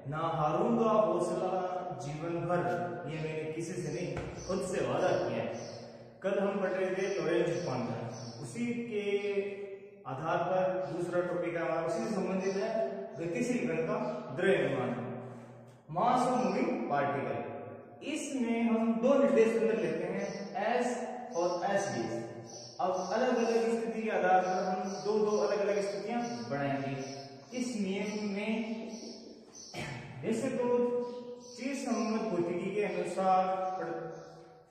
ना हारूंगा हौसला जीवन भर, ये मैंने किसी से नहीं खुद से वादा किया है। कल हम पढ़ रहे थे लॉरेंज रूपांतर, उसी के आधार पर दूसरा टॉपिक हमारा उसी से संबंधित है, गतिशील कण का द्रव्यमान, मास ऑफ मूविंग पार्टिकल। इसमें हम दो निर्देश तंत्र लेते हैं, एस और एस डी। अब अलग अलग स्थिति के आधार पर हम दो अलग अलग स्थितियां बनाएंगे। इस नियम में वैसे तो चीज संबंध भौतिकी के अनुसार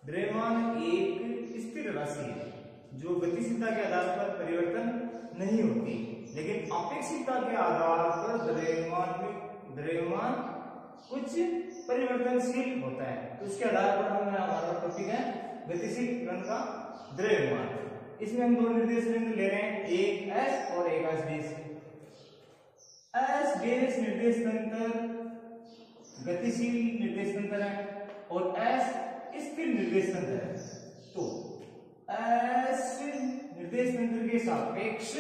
द्रव्यमान एक स्थिर राशि है जो गतिशीलता के आधार पर परिवर्तन नहीं होती, लेकिन अपेक्षितता के आधार पर द्रव्यमान कुछ परिवर्तनशील होता है। तो उसके आधार पर हमारा टॉपिक है गतिशील कण का द्रव्यमान। इसमें हम दो निर्देश तंत्र ले रहे हैं, एक एस और एक एस डी। एस बेस निर्देश तंत्र गतिशील निर्देश तंत्र है और एस स्थिर निर्देश तंत्र है। तो एस निर्देश तंत्र के सापेक्ष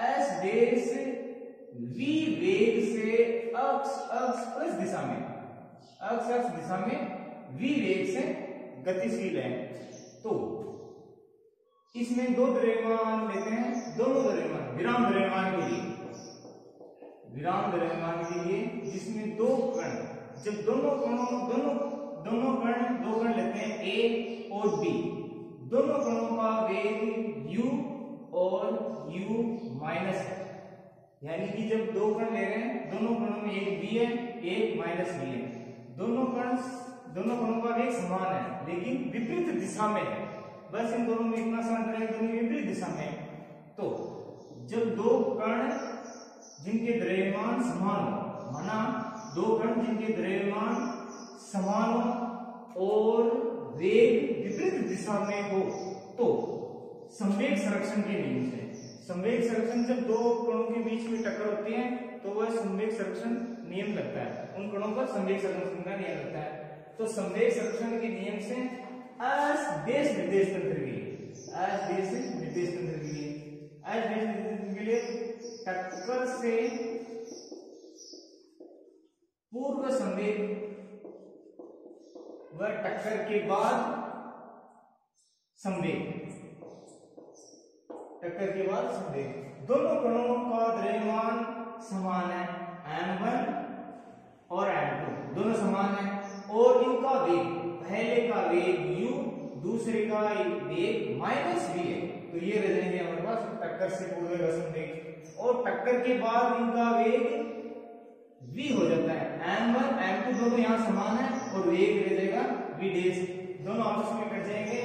एस बेस v वेग से अक्ष प्लस दिशा में, अक्ष दिशा में v वेग से गतिशील है। तो इसमें दो द्रव्यमान लेते हैं, दोनों द्रव्यमान विराम द्रव्यमान के लिए जिसमें दो कण, जब दोनों कण लेते हैं ए और बी, दोनों कणों का वेग u और u माइनस है, यानी कि जब दो कण ले रहे हैं दोनों कणों में एक b है एक माइनस b है, दोनों कणों का वेग समान है लेकिन विपरीत दिशा में है। बस इन दोनों में इतना सा अंतर है, दोनों विपरीत दिशा में है। तो जब दो कण जिनके द्रव्यमान समान हो, माना दो कण जिनके द्रव्यमान समान हो और वेग विपरीत दिशा में हो, तो संवेग संरक्षण के नियम से, संवेग संरक्षण जब दो कणों के बीच में टक्कर होती है तो वह संवेग संरक्षण नियम लगता है, उन कणों पर संवेग संरक्षण का नियम लगता है। तो संवेग संरक्षण के नियम से एस बेस निर्देश तंत्र के लिए टक्कर से पूर्व संवेग व टक्कर के बाद संवेग, दोनों कणों का द्रव्यमान समान है, m1 और m2 दोनों समान है और इनका वेग, पहले का वेग u दूसरे का वेग माइनस v है। तो ये रह जाएंगे हमारे पास टक्कर से पूर्व का संवेग, और टक्कर के बाद इनका वेग v हो जाता है, m1 m2 दोनों यहाँ समान है और वेग रह जाएगा v डैश, दोनों आपस में कट जाएंगे।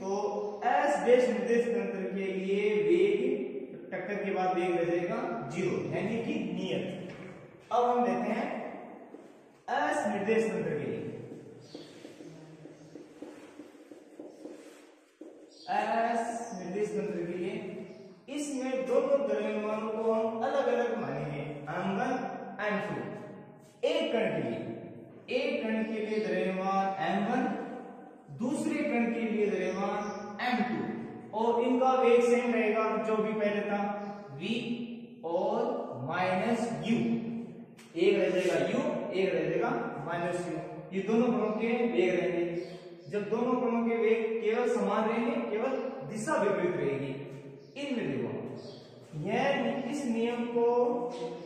तो s डैश निर्देश तंत्र के लिए वेग टक्कर के बाद वेग रह जाएगा 0, यानी कि नियत। अब हम देखते हैं s निर्देश तंत्र के लिए, एस निर्देश तंत्र के लिए इसमें दोनों द्रव्यमानों को हम अलग अलग मानेंगे, m1 m2। एक कण के लिए द्रव्यमान m1, दूसरे कण के लिए द्रव्यमान m2 और इनका वेग सेम रहेगा जो भी पहले था, v और माइनस u, एक रह जाएगा u एक रह जाएगा माइनस u, ये दोनों कणों के वेग रहेंगे। जब दोनों कणों के वेग केवल समान रहेंगे, केवल दिशा विपरीत रहेगी, इनमें देखो इस नियम को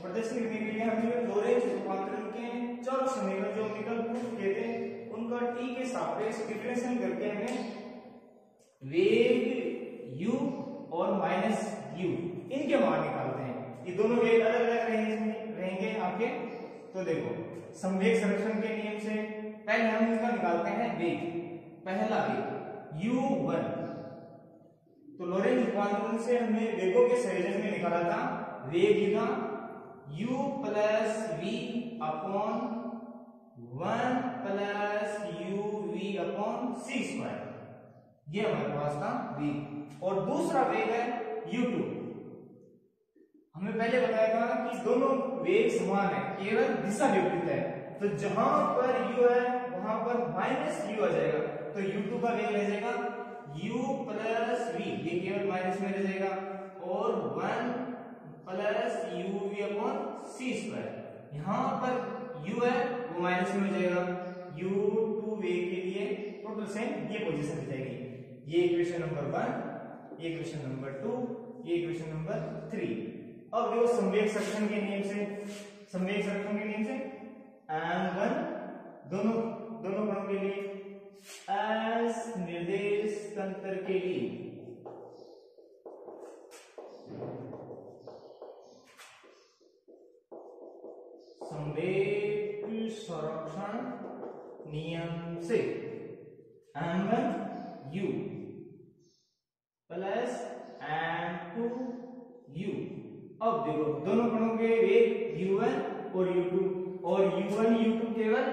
प्रदर्शित करने के लिए हमें लॉरेंज रूपांतरण के चारों समीकरण जो विकल्प किए थे उनका t के सापेक्ष डिफरेंशियल करके हमें वेग u और माइनस u इनके मान निकालते हैं। ये दोनों वेग अलग अलग रहेंगे आपके। तो देखो संवेग संरक्षण के नियम से पहले हम इसका निकालते हैं वेग, पहला वेग u1। तो लॉरेंज रूपांतरण से हमने वेगों के संयोजन में निकाला था वेग u plus v upon 1 plus uv upon c square, ये हमारे पास था वेग। और दूसरा वेग है u2। हमने पहले बताया था कि दोनों वेग समान है, केवल दिशा विपरीत है। तो जहां पर u है वहां पर माइनस u आ जाएगा, तो u2 का वेग रह जाएगा u प्लस v, ये केवल माइनस में रह जाएगा, और 1 plus uv upon c square. यहाँ पर u है वो माइनस में हो जाएगा, u2 वे के लिए टोटल सेम ये पोजीशन हो जाएगी। ये इक्वेशन नंबर 1, ये इक्वेशन नंबर 2, ये इक्वेशन नंबर 3। अब देखो संवेग संरक्षण के नियम से, संवेग संरक्षण के नियम से m1 दोनों कणों के लिए एस निर्देश तंत्र के लिए संवेग संरक्षण नियम से m1u प्लस m2u। अब देखो दोनों कणों के वेग u1 और u2, और u1 u2 केवल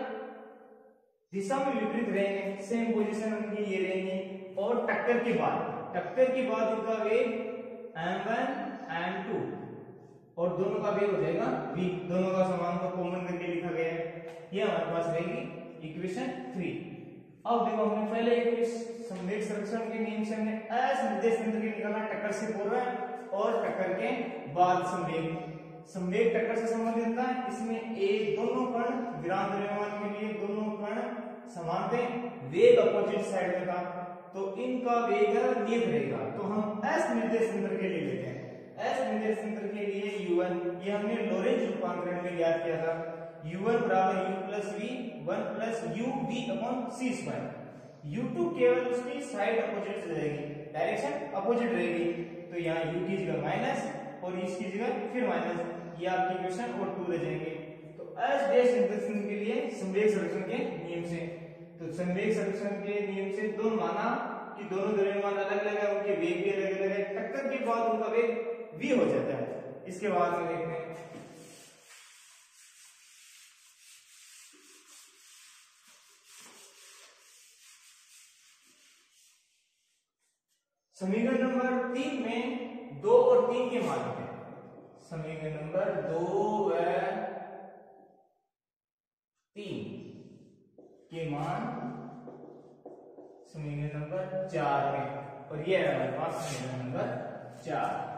दिशा में विपरीत रहेंगे, सेम पोजीशन उनकी ये रहेंगी, और टक्कर के बाद इनका वेग m1 m2 और दोनों का वेग हो जाएगा v। दोनों का समान को कॉमन करके लिखा गया है, ये हमारे पास रहेगी इक्वेशन 3। अब देखो हमने पहले संवेग संरक्षण के नियम से हमने एस निर्देश तंत्र के निकाला, टक्कर से पूर्व और टक्कर के बाद संवेग टक्कर से संबंधित होता है। इसमें एक दोनों कण विराम द्रव्यमान के लिए दोनों कण समान थे, वेग अपोजिट साइड में था, तो इनका वेग नियत रहेगा। तो हम एस निर्देश तंत्र के लिए लेते हैं, एस निर्देश तंत्र के लिए u1, ये हमने लोरेंज रूपांतरण में याद किया था, u1 बराबर u plus v 1 plus u v upon c square. u2 केवल उसकी साइड अपोजिट से जाएगी, डायरेक्शन अपोजिट रहेगी, तो यहाँ u की जगह माइनस और इसकी जगह फिर माइनस, ये आपकी इक्वेशन और 2 रह जाएंगे। तो एस डैश निर्देश तंत्र के लिए संवेग संरक्षण के नियम से, तो संवेग संरक्षण के नियम से दोनों माना कि दोनों द्रव्यमान अलग अलग है, उनके वेग भी अलग अलग है, टक्कर के बाद उनका वेग v हो जाता है। इसके बाद में देखते हैं समीकरण नंबर 3 में 2 और 3 के मान होते हैं। समीकरण नंबर 2 व 3 के मान समीकरण नंबर 4 में, और ये है हमारे पास समीकरण नंबर 4।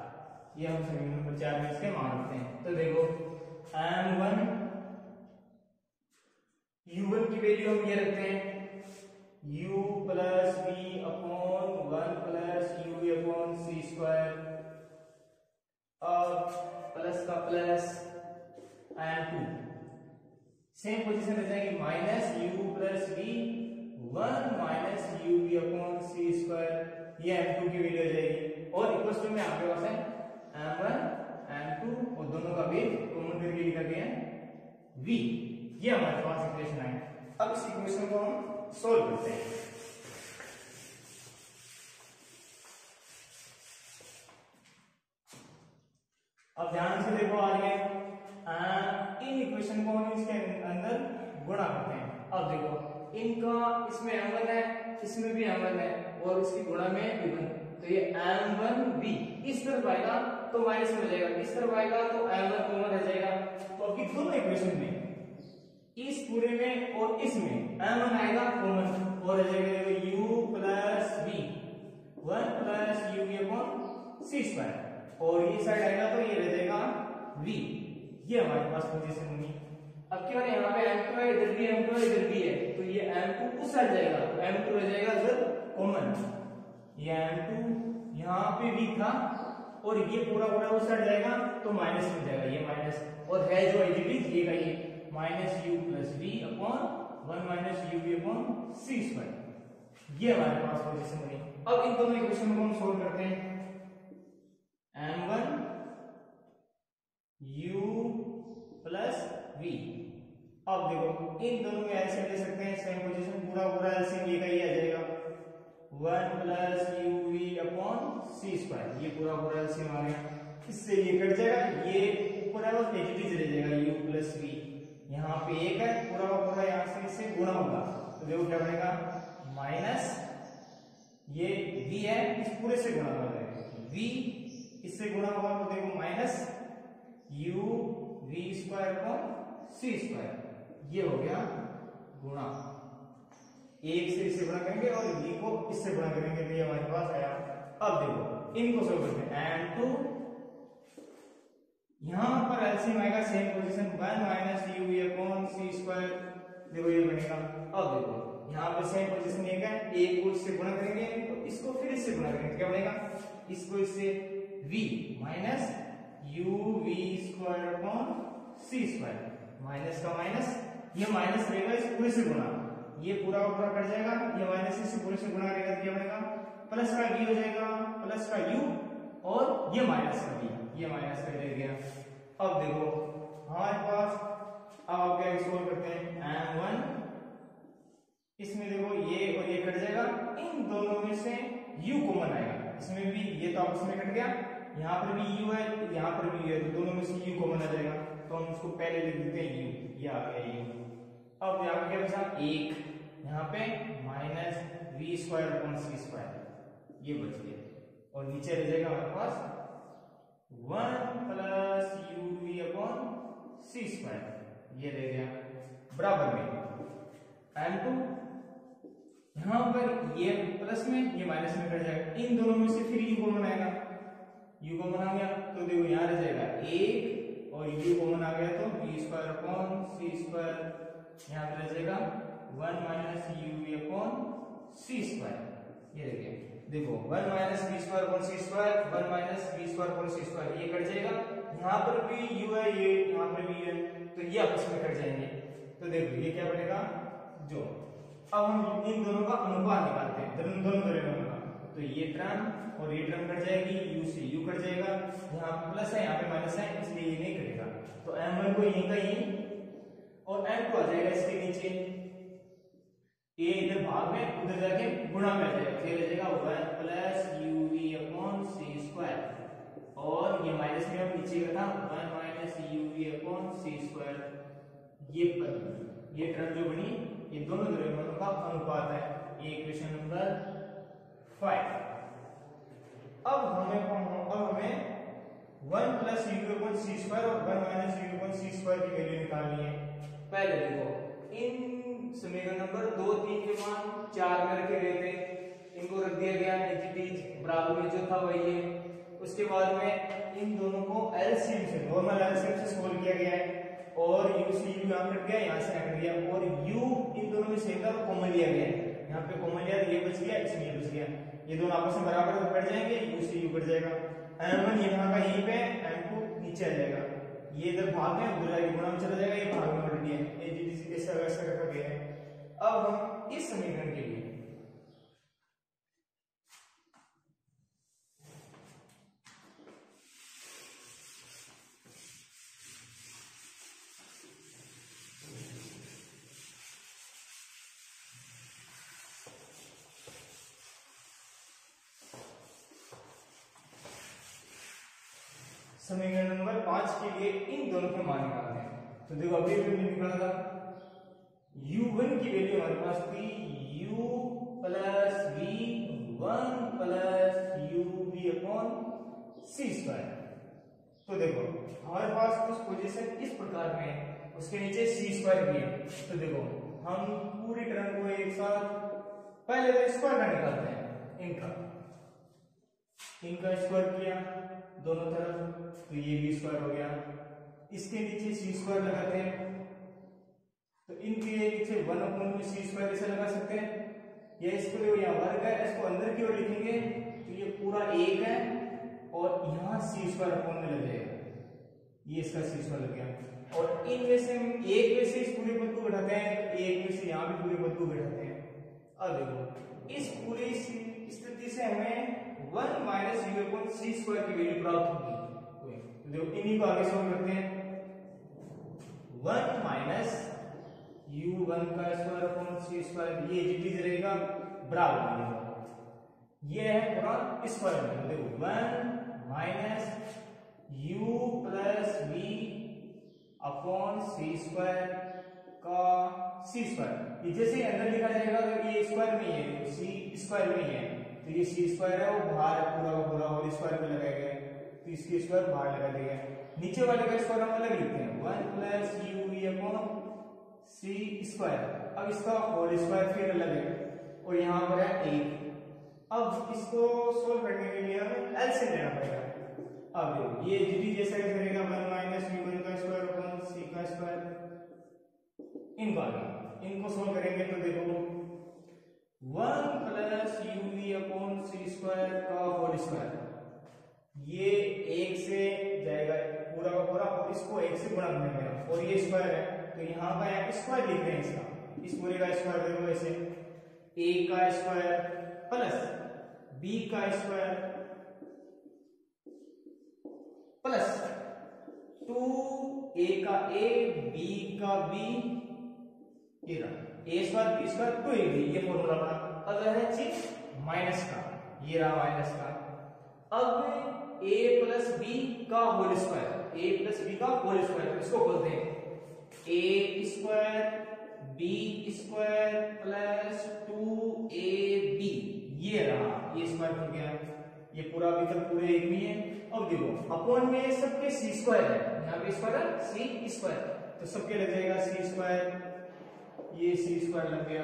ये हम समीकरण नंबर 4 में इसके मान रखते हैं। तो देखो m1 u1 की वैल्यू हम ये रखते हैं u plus v upon 1 plus u upon c square, अब प्लस का प्लस m2 सेम पोजीशन रह जाएगी, minus u plus v 1 minus u v upon c square, ये m2 की वैल्यू आ जाएगी, और इक्वल टू में आपके पास है m1 m2 और दोनों का वेग कॉमन करके लिखा गया है v। ये हमारे पास इक्वेशन है। अब इस इक्वेशन को हम सोल्व करते हैं। अब ध्यान से देखो आगे, इन इक्वेशन को हम इसके अंदर गुणा करते हैं। अब देखो इनका, इसमें m1 है, इसमें भी m1 है, और इसकी गुणा में v1, तो ये m1v इस तरफ आएगा तो माइनस में हो जाएगा, इस तरफ आएगा तो m1 कॉमन रह जाएगा। तो अभी दोनों इक्वेशन में, इस पूरे में और इसमें m1 आएगा कॉमन, और रह जाएगा u plus v 1 plus u v upon c square, और ये साइड आएगा तो ये रह जाएगा v। ये हमारे पास पोजीशन होगी। अब क्या है, यहाँ पे m2 है, इधर भी m2 है, इधर भी है, तो ये m2 उस साइड जाएगा, तो m2 रह जाएगा इधर कॉमन, ये m2 यहाँ पे v था, और ये पूरा उस साइड जाएगा तो माइनस में जाएगा, ये माइनस, और है जो एडिटिव ये का ये minus u plus v upon 1 minus u v upon c square. ये हमारे पास पोजीशन बनी। अब इन दोनों इक्वेशन को हम सोल्व करते हैं। m1 u प्लस v, अब देखो इन दोनों में ऐसे ले सकते हैं, सेम पोजीशन, पूरा एलसीएम ये का ही आ जाएगा 1 plus u v upon c square, ये पूरा एलसीएम आ गया, इससे ये कट जाएगा, ये ऊपर है वो नेगेटिव रह जाएगा u प्लस v, यहाँ पे एक है, पूरा यहाँ से इससे गुणा होगा, तो देखो क्या बनेगा, माइनस ये v है, इस पूरे से गुणा हो जाएगा, v इससे गुणा होगा तो देखो minus u v square upon c square, ये हो गया गुणा, एक से इससे गुणा करेंगे और v को इससे गुणा करेंगे, तो ये हमारे पास आया। अब देखो इनको सोल्व करते हैं, m2 यहां पर एलसीएम आएगा, same position 1 minus u v upon c देखो ये बनेगा। अब देखो यहाँ पे सेम पोजीशन एक है, a को इससे गुणा करेंगे तो इसको फिर इससे गुणा करेंगे, क्या बनेगा, इसको इससे v minus u v square upon c square, minus का माइनस, ये माइनस रहेगा इस पूरे से गुणा, ये पूरा पूरा कट जाएगा, ये माइनस इस पूरे से गुणा करेगा तो क्या बनेगा, प्लस का v हो जाएगा, प्लस का u और ये माइनस का v, ये माइनस का रह गया। अब देखो हमारे पास, अब आप क्या सोल्व करते हैं, m1, इसमें देखो ये और ये कट जाएगा, इन दोनों में से u कॉमन आएगा, इसमें भी ये तो आपस में कट गया, यहाँ पर भी u है, यहाँ पर भी है, तो दोनों में से u कॉमन आ जाएगा, तो हम उसको पहले लिख देते हैं u, ये आ गया u। अब यहाँ पे क्या बचा, एक, यहाँ पे minus v square upon c square, ये बच गया, और नीचे रह जाएगा हमारे पास 1 plus uv upon c square, ये रह गया, बराबर में m2, यहां पर ये प्लस में ये माइनस में कट जाएगा, इन दोनों में से फिर u कॉमन आएगा, u कॉमन आ गया तो देखो यहां रह जाएगा 1 और u कॉमन आ गया तो v square upon c square, यहां पे रह जाएगा 1 minus uv upon c square, ये रह गया। देखो 1 minus v square upon c square, 1 minus v square upon c square, ये कट जाएगा, यहां पर भी u है, ये यहां पर भी है, तो ये आपस में कट जाएंगे, तो देखो ये क्या बनेगा, जो अब हम इन दोनों का अनुपात निकालते हैं, दोनों का, तो ये टर्म और ये टर्म कट जाएगी, u से u कट जाएगा, यहाँ प्लस है यहाँ पे माइनस है, इसलिए ये नहीं कटेगा, तो m1 को यहीं का यहीं और m2 आ जाएगा इसके नीचे, a इधर भाग में उधर जाके गुणा में आ जाएगा, फिर आ जाएगा 1 plus uv upon c square, और ये माइनस में हम नीचे का था 1 minus uv upon c square, ये टर्म जो बनी ये दोनों द्रव्यमानों का अनुपात है, ये इक्वेशन नंबर 5। अब हमें 1 plus u upon c square और 1 minus u upon c square की वैल्यू निकालनी है। पहले देखो इन समीकरण नंबर 2, 3 के मान 4 में रखे गए थे, इनको रख दिया गया एंटिटीज बराबर में जो था वही है, उसके बाद में इन दोनों को एलसीएम से, नॉर्मल एलसीएम से सोल्व किया गया है, और u से u यहाँ कट गया, यहाँ से कट गया, और u इन दोनों में सेम था तो कॉमन लिया गया, यहाँ पे कॉमन लिया, ये बच गया, इसमें ये बच गया, ये दोनों आपस में बराबर तो कट जाएंगे, u से u कट जाएगा, m1 यहाँ का यहीं पे, m2 नीचे आ जाएगा, ये इधर भाग में उधर जाके गुणा में चला जाएगा, ये भाग में उलट गया, ये ऐसा वैसा रखा गया है। अब हम इस समीकरण के लिए समीकरण नंबर 5 के लिए इन दोनों के मान निकालते हैं, तो देखो अभी भी निकाला था, u1 की वैल्यू हमारे पास थी u plus v 1 plus uv upon c square, तो देखो हमारे पास कुछ पोजीशन इस प्रकार में है, उसके नीचे c स्क्वायर भी है, तो देखो हम पूरी टर्म को एक साथ पहले तो स्क्वायर का निकालते हैं, इनका स्क्वायर किया दोनों तरफ, तो ये भी स्क्वायर हो गया, इसके नीचे c स्क्वायर लगाते हैं, तो इनके नीचे 1 अपॉन में c स्क्वायर कैसे लगा सकते हैं, ये इसको यहाँ वर्ग है, इसको अंदर की ओर लिखेंगे तो ये पूरा 1 है, और यहाँ c स्क्वायर अपॉन में लग जाएगा, ये इसका c स्क्वायर लग गया, और इनमें से एक में से इस पूरे पद को घटाते हैं, एक में से यहाँ भी पूरे पद को घटाते हैं। अब देखो इस पूरी स्थिति से हमें 1 minus u upon c square की वैल्यू प्राप्त होगी, तो देखो इन्हीं को आगे सॉल्व करते हैं, 1 माइनस u1 का स्क्वायर अपॉन c स्क्वायर, ये एजिटीज रहेगा बराबर में, ये है पूरा स्क्वायर में, देखो 1 minus u plus v upon c square का c स्क्वायर, ये जैसे अंदर लिखा जाएगा तो ये स्क्वायर में ही है, c स्क्वायर में ही है, तो ये c स्क्वायर है वो बाहर पूरा पूरा होल स्क्वायर में लगाया गया है, तो इसके स्क्वायर बाहर लगा दिया गया है, नीचे वाले का स्क्वायर हम अलग लिखते हैं 1 plus uv upon c square, अब इसका होल स्क्वायर फिर अलग है, और यहाँ पर है 1, अब इसको सोल्व करने के लिए हमें एलसीएम लेना पड़ेगा, अब देखो ये जीटी जैसा रहेगा 1 माइनस u1 का स्क्वायर अपॉन c का स्क्वायर, इनको आ गया, इनको सोल्व करेंगे तो देखो 1 प्लस uv अपॉन सी स्क्वायर का होल स्क्वायर, ये एक से जाएगा पूरा का पूरा और इसको एक से गुणा करने का, और ये स्क्वायर है तो यहाँ का यहाँ स्क्वायर लिख रहे हैं इसका, इस पूरे का स्क्वायर देखो ऐसे a का स्क्वायर प्लस b का स्क्वायर प्लस 2a का a b का b, ये रहा a square b square 2ab, ये फॉर्मूला बना। अब है चीज माइनस का, ये रहा माइनस का। अब a प्लस b का whole square, a plus b का होल स्क्वायर, इसको बोलते हैं a square b square plus 2ab, ये रहा, ये स्क्वायर हो गया, ये पूरा अभी तक पूरे एक में है। अब देखो अपॉन में सबके सी स्क्वायर है, यहाँ पे स्क्वायर है सी स्क्वायर, तो सबके लग जाएगा सी स्क्वायर, ये सी स्क्वायर लग गया।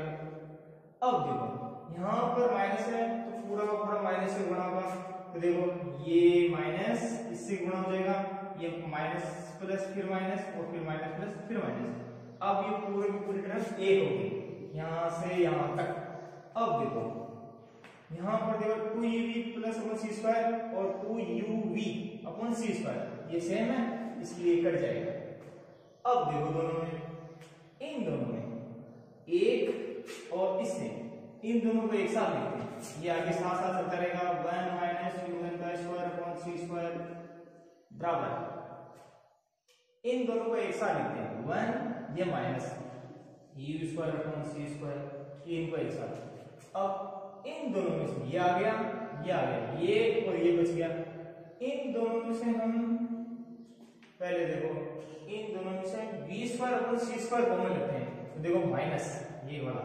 अब देखो यहाँ पर माइनस है तो पूरा का पूरा माइनस से गुणा होगा, तो देखो ये माइनस इससे गुणा हो जाएगा, ये माइनस प्लस फिर माइनस और फिर माइनस प्लस फिर माइनस। अब ये पूरे की पूरी टर्म एक होगी यहाँ से यहाँ तक। अब देखो यहाँ पर देखो 2uv प्लस अपॉन सी स्क्वायर और 2uv अपॉन सी स्क्वायर, ये सेम है इसलिए कट जाएगा। अब देखो दोनों में, इन दोनों में एक और इससे, इन दोनों को एक साथ लिखते हैं, ये आगे साथ साथ चलता रहेगा 1 माइनस u1 का स्क्वायर अपॉन सी स्क्वायर बराबर, इन दोनों को एक साथ लिखते हैं 1 ये माइनस u स्क्वायर अपॉन सी स्क्वायर, इनको एक साथ। अब इन दोनों में से ये आ गया, ये आ गया, ये और ये बच गया। इन दोनों में से हम पहले देखो, इन दोनों में से v स्क्वायर अपॉन सी स्क्वायर कॉमन लेते हैं, तो देखो माइनस ये वाला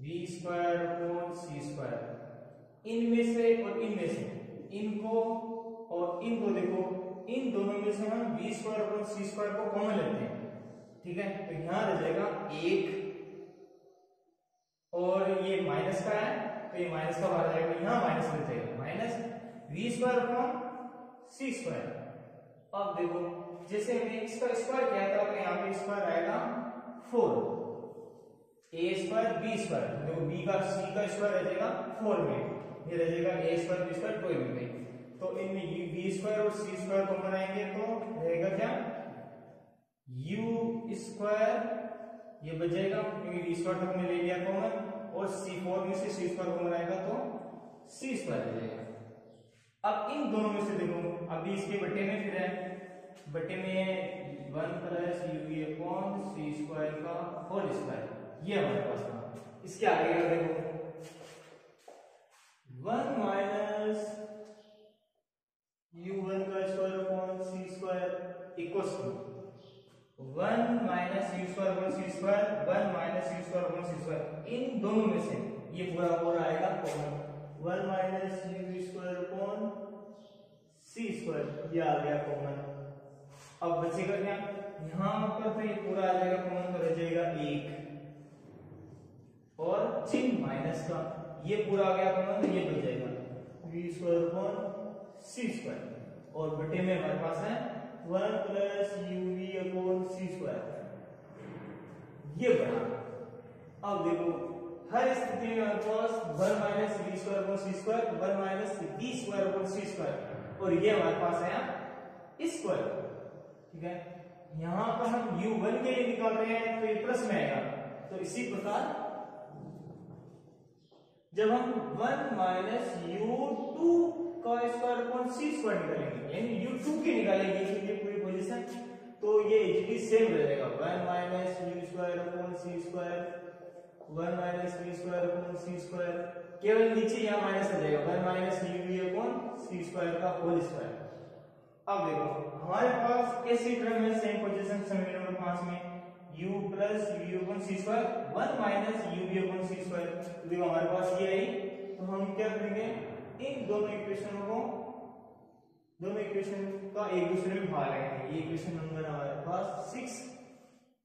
v स्क्वायर अपॉन सी स्क्वायर, इनमें से और इनमें से, इनको और इनको देखो, इन दोनों में से हम v स्क्वायर अपॉन सी स्क्वायर को कॉमन लेते हैं, ठीक है, तो यहां रह जाएगा 1 और ये माइनस का है तो ये माइनस का बाहर जाएगा, यहाँ माइनस लग जाएगा, माइनस वी स्क्वायर अपॉन सी स्क्वायर। अब देखो जैसे हमने इसका स्क्वायर किया था तो यहाँ पे स्क्वायर आएगा 4, ए स्क्वायर बी स्क्वायर, देखो बी का सी का स्क्वायर रह जाएगा 4 में, ये रह जाएगा ए स्क्वायर बी स्क्वायर 12 में, तो इनमें बी स्क्वायर और सी स्क्वायर को बनाएंगे तो रहेगा क्या यू स्क्वायर, ये बच जाएगा क्योंकि वी स्क्वायर तो हमने ले लिया कॉमन, और c4 में से c स्क्वायर कॉमन आएगा तो c स्क्वायर आ जाएगा। अब इन दोनों में से देखो, अभी इसके बट्टे में फिर है, बट्टे में 1 प्लस uv अपॉन सी स्क्वायर का होल स्क्वायर, ये हमारे पास था। इसके आगे का देखो 1 माइनस u1 का square upon C square equals to 1 minus u square upon C square, 1 minus u square upon C square, इन दोनों में से ये पूरा पूरा आएगा common, 1 minus u square upon सी स्क्वायर, ये आ गया कॉमन। अब बचेगा क्या, यहां पर तो ये पूरा आ जाएगा कॉमन, तो रह जाएगा 1 और चिन्ह माइनस का, ये पूरा आ गया कॉमन तो ये बच जाएगा वी स्क्वायर अपॉन सी स्क्वायर, और बटे में हमारे पास है 1 प्लस uv अपॉन सी स्क्वायर, ये बना। अब देखो हर स्थिति में हमारे पास 1 माइनस वी स्क्वायर अपॉन सी square, 1 minus V square upon सी स्क्वायर, और ये हमारे पास है स्क्वायर, ठीक है। यहां पर हम u1 के लिए निकाल रहे हैं तो ये प्लस में आएगा, तो इसी प्रकार जब हम 1 माइनस u2 का स्क्वायर अपॉन सी स्क्वायर निकालेंगे, यानी u2 की निकालेंगे इसलिए पूरी पोजीशन, तो ये इजीली सेम रह जाएगा 1 माइनस u स्क्वायर अपॉन सी square, 1 minus v square upon सी स्क्वायर, केवल नीचे यहाँ माइनस आ जाएगा 1 माइनस uv अपॉन सी स्क्वायर का होल स्क्वायर। अब देखो हमारे पास कैसी टर्म है सेम पोजीशन समीकरण नंबर 5 में, u प्लस v अपॉन सी स्क्वायर 1 माइनस uv अपॉन सी स्क्वायर, तो देखो हमारे पास ये आई, तो हम क्या करेंगे इन दोनों इक्वेशनों को, दोनों इक्वेशन का एक दूसरे में भाग लेंगे, ये इक्वेशन नंबर हमारे पास 6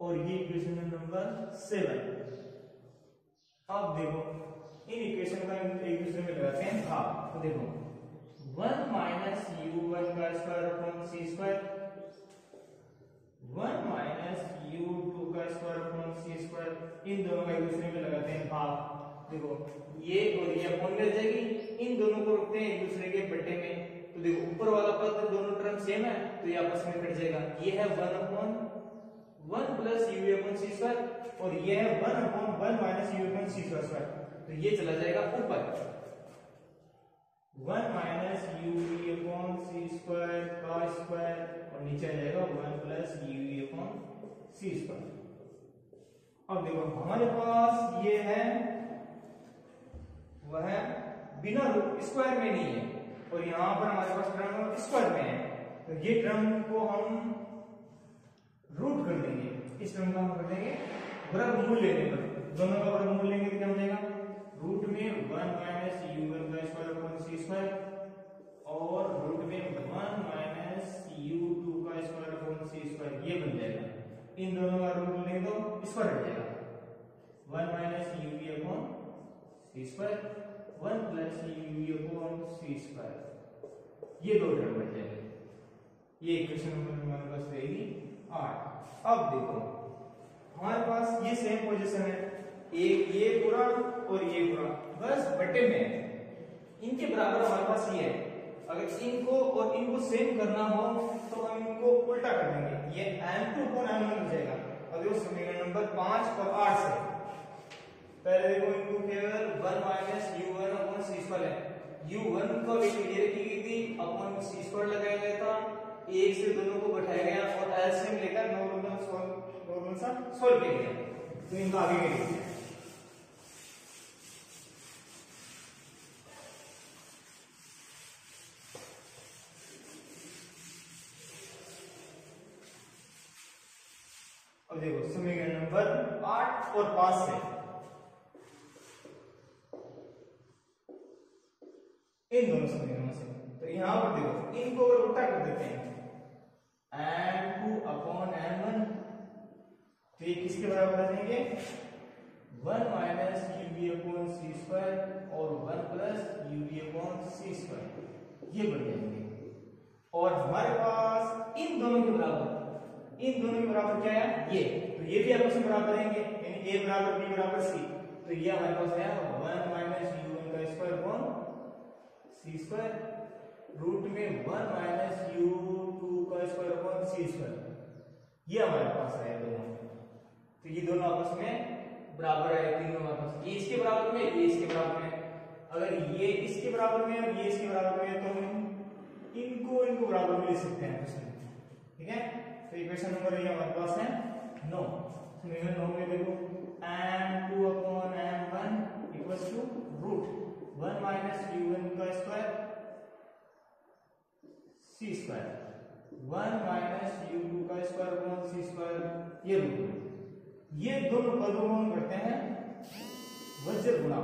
और ये इक्वेशन नंबर 7। अब देखो इन इक्वेशन का एक दूसरे में लगाते हैं भाग, तो देखो 1 माइनस u1 का स्क्वायर अपॉन सी स्क्वायर, 1 माइनस u2 का स्क्वायर अपॉन इन दोनों का एक दूसरे में लगाते हैं भाग। देखो ये और ये अपॉन में जाएगी, इन दोनों को रखते हैं एक दूसरे के बट्टे में। तो देखो ऊपर वाला पद दोनों टर्म सेम है तो ये आपस में कट जाएगा। ये है 1/1 plus u upon c square और ये है 1/1 minus u upon c square. तो ये चला जाएगा ऊपर 1 minus u upon c square का स्क्वायर और नीचे आ जाएगा 1 plus u upon c square. अब देखो हमारे पास ये है वह बिना स्क्वायर में नहीं है और यहां पर हमारे पास टर्म स्क्वायर में है। तो ये टर्म को हम रूट कर देंगे, इस टर्म का हम कर देंगे वर्गमूल लेने पर। दोनों का वर्गमूल लेंगे तो क्या हो जाएगा रूट में 1 माइनस u1 का स्क्वायर अपॉन c स्क्वायर और रूट में 1 माइनस u2 का स्क्वायर अपॉन c स्क्वायर। ये बन जाएगा, इन दोनों का रूट लेंगे तो स्क्वायर हट जाएगा 1 minus u upon c square 1 plus u upon c square. ये दो टर्म बच जाएंगे। ये इक्वेशन नंबर हमारे पास रहेगी 8। अब देखो हमारे पास ये सेम पोजीशन है, एक ये पूरा और ये पूरा बस बटे में है। इनके बराबर हमारे पास ये है। अगर इनको और इनको सेम करना हो तो हम इनको उल्टा कर देंगे, ये m2 अपॉन m1 हो जाएगा। अब देखो समीकरण नंबर 5 और 8 से पहले देखो इनको केवल 1 minus u1 upon c square है। u1 का वैल्यू ये रखी गई थी अपॉन c स्क्वायर लगाया गया था, एक से दोनों को बैठाया गया और एलसीएम लेकर नॉर्मल सा सॉल्व किया गया। तो इनको आगे के लिखते हैं। अब देखो समीकरण नंबर 8 और 5 से इन दोनों समीकरणों से तो यहां पर देखो इनको अगर उल्टा कर देते हैं m2 अपॉन m1 तो ये किसके बराबर आ जाएंगे 1 minus ub upon c square और 1 plus ub upon c square. ये बन जाएंगे और हमारे पास इन दोनों के बराबर क्या है ये, तो ये भी आपस में बराबर रहेंगे यानी a बराबर b बराबर c। तो ये हमारे पास है 1 माइनस u1 का square upon c square root में 1 माइनस u2 का स्क्वायर अपॉन c स्क्वायर। ये हमारे पास है दोनों। तो ये दोनों आपस में बराबर है, तीनों आपस ये इसके बराबर में ये इसके बराबर में। अगर ये इसके बराबर में और ये इसके बराबर में तो हम इनको बराबर में ले सकते हैं आपस में, ठीक है। तो इक्वेशन नंबर ये हमारे पास है 9। समीकरण 9 में देखो m2 upon m1 equals to root 1 minus u1 का square c square 1 minus u2 का स्क्वायर अपॉन c स्क्वायर। ये रूट ये दोनों पदों को हम करते हैं वज्र गुणा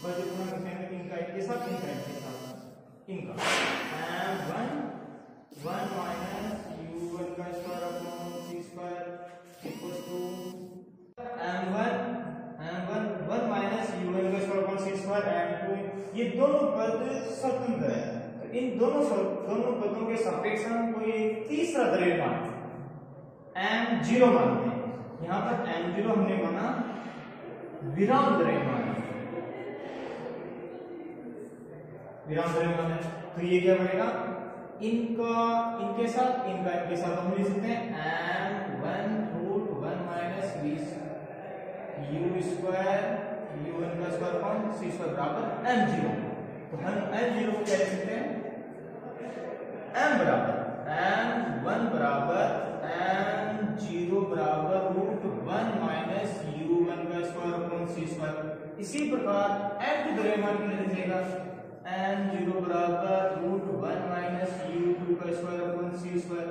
करते हैं इनका इनके साथ इनका m1 1 माइनस u1 का square upon c square equals to m1 1 minus u1 का square upon c square m2। ये दोनों पद स्वतंत्र है तो इन दोनों पदों के सापेक्ष हम कोई तीसरा द्रव्यमान m0 मानते हैं। यहां पर m0 हमने माना विराम द्रव्यमान है। तो ये क्या बनेगा इनके साथ हम लिख सकते हैं m1 root 1 minus u square u1 का स्क्वायर अपॉन c स्क्वायर बराबर m0। तो हम m0 को क्या लिख सकते हैं m बराबर m1 बराबर m0 बराबर रूट 1 माइनस u1 का स्क्वायर अपॉन c स्क्वायर। इसी प्रकार m2 द्रव्यमान के लिए लिखेगा m0 बराबर रूट 1 माइनस u2 का स्क्वायर अपॉन c स्क्वायर।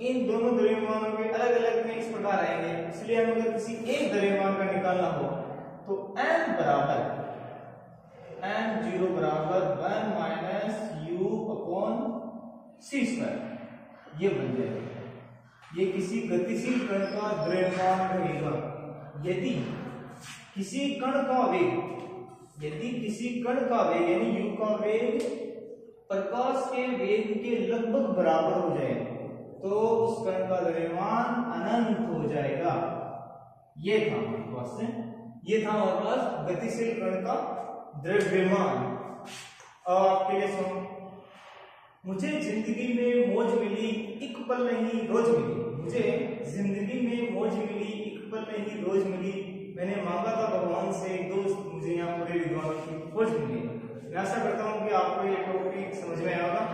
इन दोनों द्रव्यमानों के अलग अलग में इस प्रकार आएंगे, इसलिए हम अगर किसी एक द्रव्यमान का निकालना हो तो m बराबर m0 बराबर 1 minus u upon c square. ये बन जाएगा। ये किसी गतिशील कण का द्रव्यमान रहेगा। यदि किसी कण का वेग यानी u का वेग प्रकाश के वेग के लगभग बराबर हो जाए तो उस कण का द्रव्यमान अनंत हो जाएगा। ये था क्वेश्चन। ये था हमारे पास गतिशील कण का द्रव्यमान। अब आपके लिए सुनो, मुझे जिंदगी में मौज मिली एक पल नहीं रोज मिली। मुझे जिंदगी में मौज मिली एक पल नहीं रोज मिली। मैंने मांगा था भगवान से एक दोस्त, मुझे यहाँ पूरे विद्वानों की खोज मिली। मैं आशा करता हूँ कि आपको ये टॉपिक समझ में आएगा।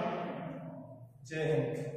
जय हिंद।